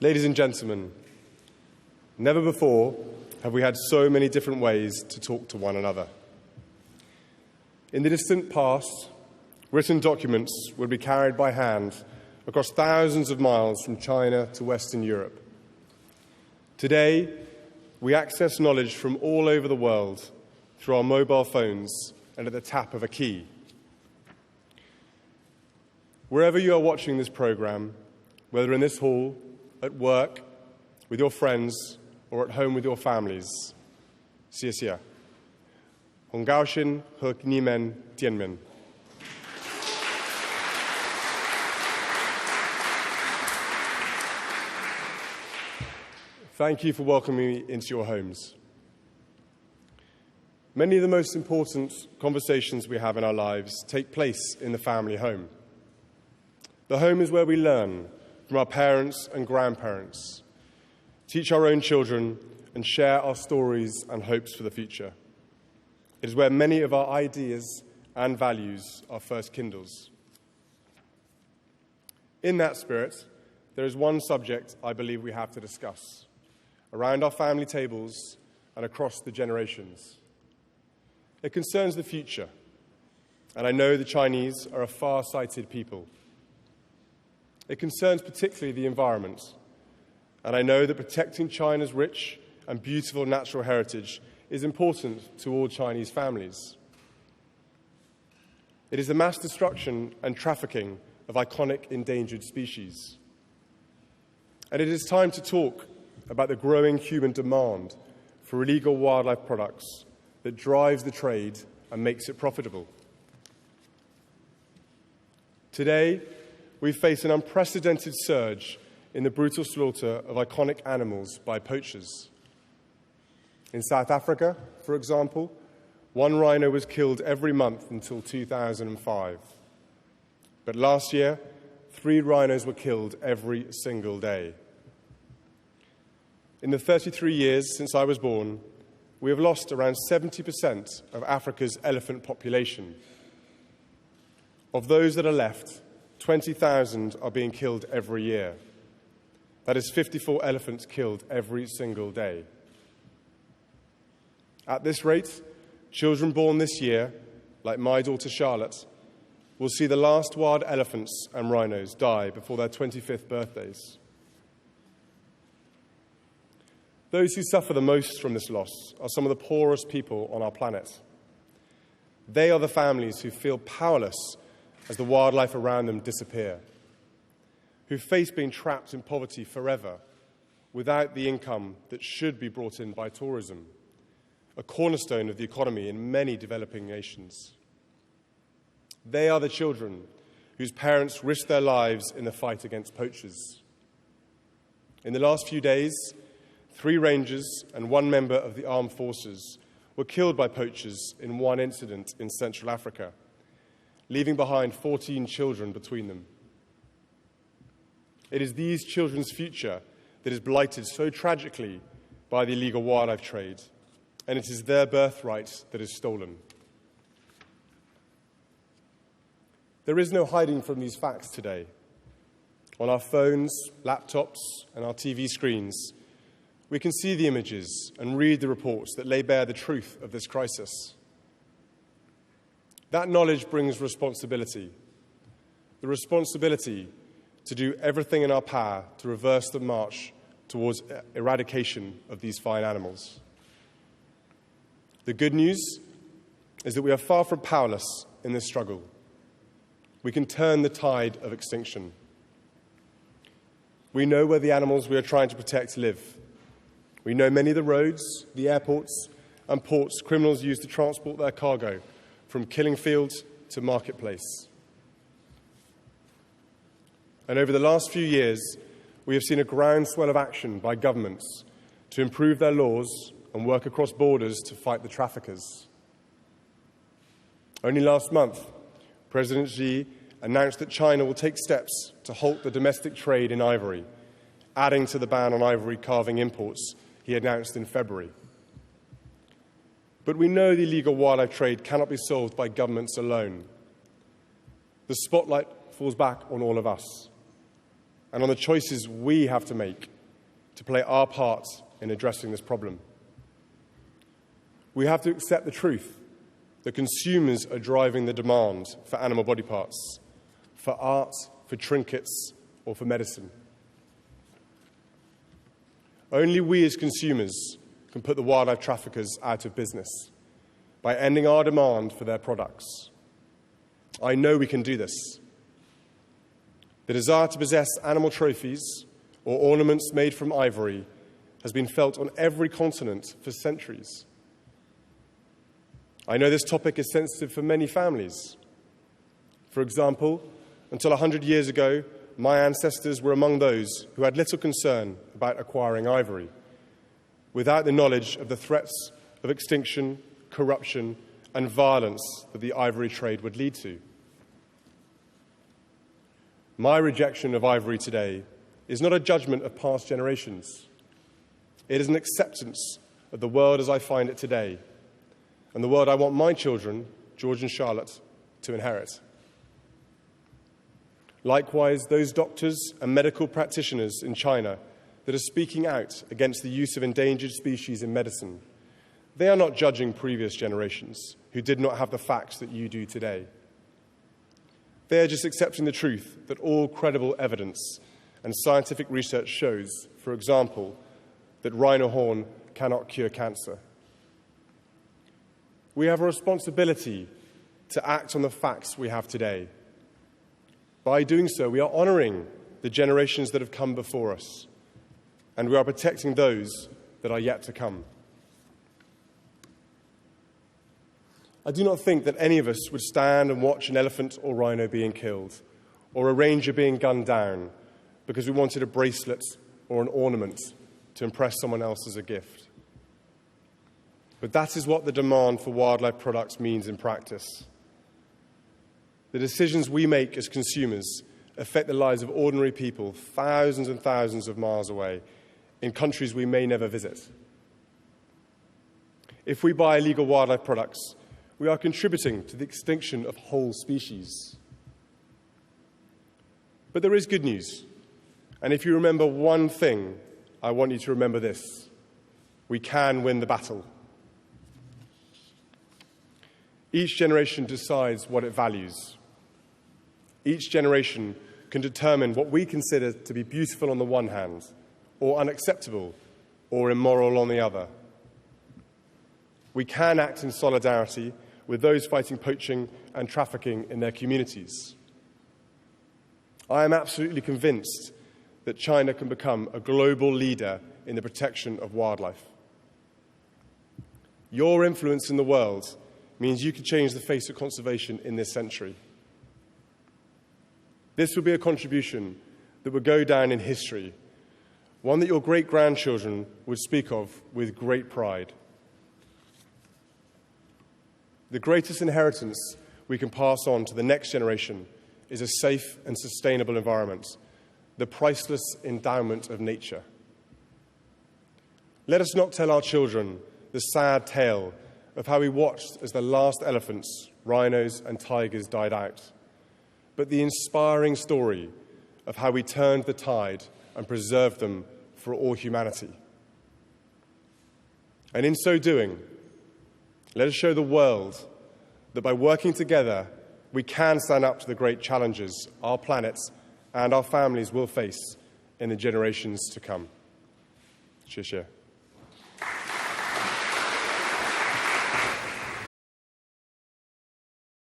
Ladies and gentlemen, never before have we had so many different ways to talk to one another. In the distant past, written documents would be carried by hand across thousands of miles from China to Western Europe. Today, we access knowledge from all over the world through our mobile phones and at the tap of a key. Wherever you are watching this program, whether in this hall, at work, with your friends, or at home with your families, 谢谢。很高兴和你们见面。Thank you for welcoming me into your homes. Many of the most important conversations we have in our lives take place in the family home. The home is where we learn from our parents and grandparents, teach our own children, and share our stories and hopes for the future. It is where many of our ideas and values are first kindled. In that spirit, there is one subject I believe we have to discuss around our family tables and across the generations. It concerns the future, and I know the Chinese are a far-sighted people. It concerns particularly the environment, and I know that protecting China's rich and beautiful natural heritage is important to all Chinese families. It is the mass destruction and trafficking of iconic endangered species. And it is time to talk about the growing human demand for illegal wildlife products that drives the trade and makes it profitable. Today, we face an unprecedented surge in the brutal slaughter of iconic animals by poachers. In South Africa, for example, one rhino was killed every month until 2005. But last year, 3 rhinos were killed every single day. In the 33 years since I was born, we have lost around 70% of Africa's elephant population. Of those that are left, 20,000 are being killed every year. That is 54 elephants killed every single day. At this rate, children born this year, like my daughter Charlotte, will see the last wild elephants and rhinos die before their 25th birthdays. Those who suffer the most from this loss are some of the poorest people on our planet. They are the families who feel powerless as the wildlife around them disappear, who face being trapped in poverty forever without the income that should be brought in by tourism, a cornerstone of the economy in many developing nations. They are the children whose parents risked their lives in the fight against poachers. In the last few days, 3 rangers and 1 member of the armed forces were killed by poachers in one incident in Central Africa, leaving behind 14 children between them. It is these children's future that is blighted so tragically by the illegal wildlife trade, and it is their birthright that is stolen. There is no hiding from these facts today. On our phones, laptops, and our TV screens, we can see the images and read the reports that lay bare the truth of this crisis. That knowledge brings responsibility, the responsibility to do everything in our power to reverse the march towards eradication of these fine animals. The good news is that we are far from powerless in this struggle. We can turn the tide of extinction. We know where the animals we are trying to protect live. We know many of the roads, the airports, and ports criminals use to transport their cargo from killing field to marketplace. And over the last few years, we have seen a groundswell of action by governments to improve their laws and work across borders to fight the traffickers. Only last month, President Xi announced that China will take steps to halt the domestic trade in ivory, adding to the ban on ivory carving imports he announced in February. But we know the illegal wildlife trade cannot be solved by governments alone. The spotlight falls back on all of us and on the choices we have to make to play our part in addressing this problem. We have to accept the truth that consumers are driving the demand for animal body parts, for art, for trinkets, or for medicine. Only we as consumers can put the wildlife traffickers out of business by ending our demand for their products. I know we can do this. The desire to possess animal trophies or ornaments made from ivory has been felt on every continent for centuries. I know this topic is sensitive for many families. For example, until 100 years ago, my ancestors were among those who had little concern about acquiring ivory, without the knowledge of the threats of extinction, corruption, and violence that the ivory trade would lead to. My rejection of ivory today is not a judgment of past generations. It is an acceptance of the world as I find it today, and the world I want my children, George and Charlotte, to inherit. Likewise, those doctors and medical practitioners in China that are speaking out against the use of endangered species in medicine, they are not judging previous generations who did not have the facts that you do today. They are just accepting the truth that all credible evidence and scientific research shows, for example, that rhino horn cannot cure cancer. We have a responsibility to act on the facts we have today. By doing so, we are honouring the generations that have come before us, and we are protecting those that are yet to come. I do not think that any of us would stand and watch an elephant or rhino being killed, or a ranger being gunned down, because we wanted a bracelet or an ornament to impress someone else as a gift. But that is what the demand for wildlife products means in practice. The decisions we make as consumers affect the lives of ordinary people thousands and thousands of miles away in countries we may never visit. If we buy illegal wildlife products, we are contributing to the extinction of whole species. But there is good news. And if you remember one thing, I want you to remember this: we can win the battle. Each generation decides what it values. Each generation can determine what we consider to be beautiful on the one hand, or unacceptable, or immoral on the other. We can act in solidarity with those fighting poaching and trafficking in their communities. I am absolutely convinced that China can become a global leader in the protection of wildlife. Your influence in the world means you can change the face of conservation in this century. This would be a contribution that would go down in history, one that your great-grandchildren would speak of with great pride. The greatest inheritance we can pass on to the next generation is a safe and sustainable environment, the priceless endowment of nature. Let us not tell our children the sad tale of how we watched as the last elephants, rhinos, and tigers died out, but the inspiring story of how we turned the tide and preserved them for all humanity. And in so doing, let us show the world that by working together, we can stand up to the great challenges our planet and our families will face in the generations to come. Cheers.